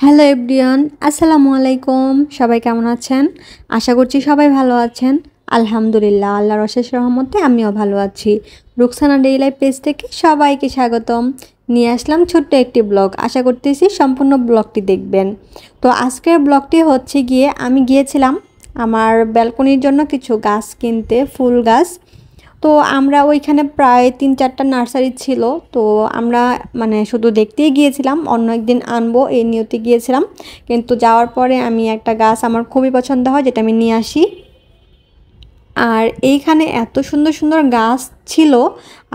Hello everyone, আসসালামু আলাইকুম। সবাই কেমন আছেন? আশা করছি সবাই ভালো আছেন। আলহামদুলিল্লাহ, আল্লাহর অশেষ রহমতে আমিও ভালো আছি। রুকসানা ডেইলি লাইফ পেজ থেকে সবাইকে স্বাগতম। নিয়ে আসলাম ছোট্ট একটি ব্লগ। আশা করতেছি সম্পূর্ণ ব্লগটি দেখবেন। তো আজকের ব্লগটি হচ্ছে গিয়ে আমি গিয়েছিলাম আমার ব্যালকনির জন্য কিছু গাছ কিনতে, ফুল গাছ। তো আমরা ওইখানে প্রায় ৩-৪টা নার্সারি ছিল। তো আমরা শুধু দেখতেই গিয়েছিলাম, অন্য একদিন আনবো এই নিয়তে গিয়েছিলাম। কিন্তু যাওয়ার পরে আমি একটা গাছ আমার খুবই পছন্দ হয়, যেটা আমি নিয়ে আসি। আর এইখানে এত সুন্দর সুন্দর গাছ ছিল,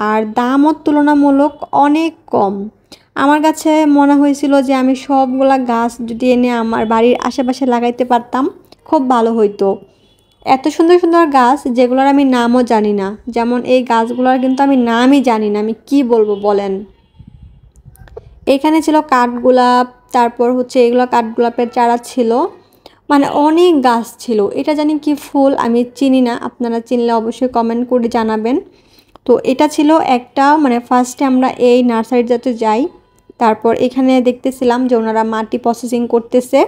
আর দামও তুলনামূলক অনেক কম। আমার কাছে মনে হয়েছিল যে আমি সবগুলা গাছ যদি এনে আমার বাড়ির আশেপাশে লাগাইতে পারতাম, খুব ভালো হইতো। এত সুন্দর সুন্দর গাছ যেগুলোর আমি নামও জানি না, যেমন এই গাছগুলোর কিন্তু আমি নামই জানি না, আমি কি বলবো বলেন। এখানে ছিল কাঠগোলাপ, তারপর হচ্ছে এগুলো কাঠগোলাপের চারা ছিল, অনেক গাছ ছিল। এটা জানি কি ফুল আমি চিনি না, আপনারা চিনলে অবশ্যই কমেন্ট করে জানাবেন। তো এটা ছিল একটা ফার্স্টে আমরা এই নার্সারিটাতে যাই, তারপর এখানে দেখতেছিলাম যে ওনারা মাটি প্রসেসিং করতেছে,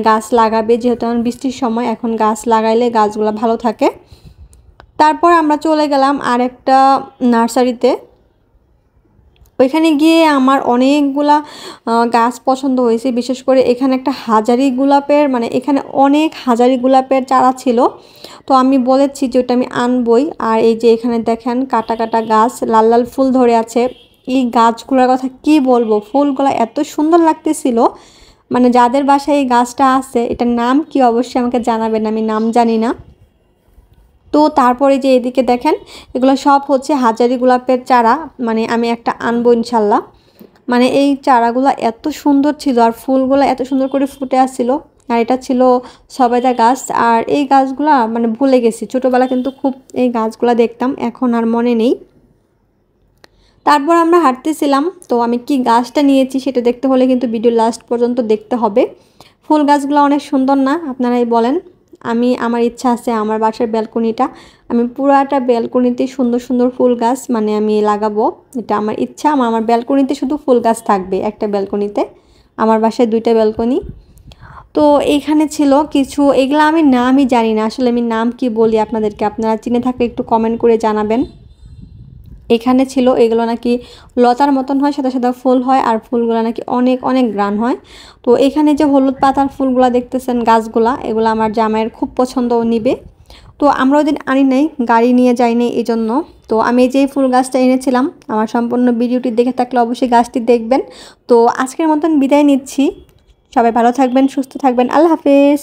গাছ লাগাবে, যেহেতু এখন বৃষ্টির সময়, এখন গাছ লাগাইলে গাছগুলো ভালো থাকে। তারপর আমরা চলে গেলাম আরেকটা নার্সারিতে। ওইখানে গিয়ে আমার অনেকগুলা গাছ পছন্দ হয়েছে, বিশেষ করে এখানে একটা হাজারি গোলাপের এখানে অনেক হাজারি গোলাপের চারা ছিল। তো আমি বলেছি যে ওটা আমি আনবই। আর এই যে এখানে দেখেন কাটা কাটা গাছ, লাল লাল ফুল ধরে আছে। এই গাছগুলোর কথা কি বলবো, ফুলগুলো এত সুন্দর লাগতেছিল। যাদের বাসায় এই গাছটা আছে, এটার নাম কি অবশ্যই আমাকে জানাবেন, আমি নাম জানি না। তো তারপরে যে এদিকে দেখেন, এগুলো সব হচ্ছে হাজারি গোলাপের চারা, আমি একটা আনবো ইনশাল্লাহ। এই চারাগুলো এত সুন্দর ছিল, আর ফুলগুলো এত সুন্দর করে ফুটে আসছিল। আর এটা ছিল সবেদা গাছ। আর এই গাছগুলা ভুলে গেছি, ছোটোবেলা কিন্তু খুব এই গাছগুলা দেখতাম, এখন আর মনে নেই। তারপর আমরা হাঁটতেছিলাম, তো আমি কি গাছটা নিয়েছি সেটা দেখতে হলে কিন্তু ভিডিও লাস্ট পর্যন্ত দেখতে হবে। ফুল গাছগুলো অনেক সুন্দর না, আপনারাই বলেন। আমার ইচ্ছা আছে আমার বাসার ব্যালকনিটা, আমি পুরাটা ব্যালকনিতে সুন্দর সুন্দর ফুল গাছ আমি লাগাবো। এটা আমার ইচ্ছা, আমার ব্যালকনিতে শুধু ফুল গাছ থাকবে, একটা ব্যালকনিতে। আমার বাসায় 2টা ব্যালকনি। তো এইখানে ছিল কিছু, এগুলো আমি নামই জানি না, আসলে আমি নাম কি বলি আপনাদেরকে, আপনারা চিনে থাকলে একটু কমেন্ট করে জানাবেন। এখানে ছিল এগুলো নাকি লতার মতন হয়, সাদা সাদা ফুল হয়, আর ফুলগুলো নাকি অনেক অনেক গ্রান হয়। তো এখানে যে হলুদ পাতার ফুলগুলো দেখতেছেন গাছগুলা, এগুলো আমার জামাইয়ের খুব পছন্দ, নিবে। তো আমরা ওই দিন আনি নাই, গাড়ি নিয়ে যাইনি এই জন্য। তো আমি যেই ফুল গাছটা এনেছিলাম, আমার সম্পূর্ণ ভিডিওটি দেখে থাকলে অবশ্যই গাছটি দেখবেন। তো আজকের মতন বিদায় নিচ্ছি, সবাই ভালো থাকবেন, সুস্থ থাকবেন, আল্লাহ হাফেজ।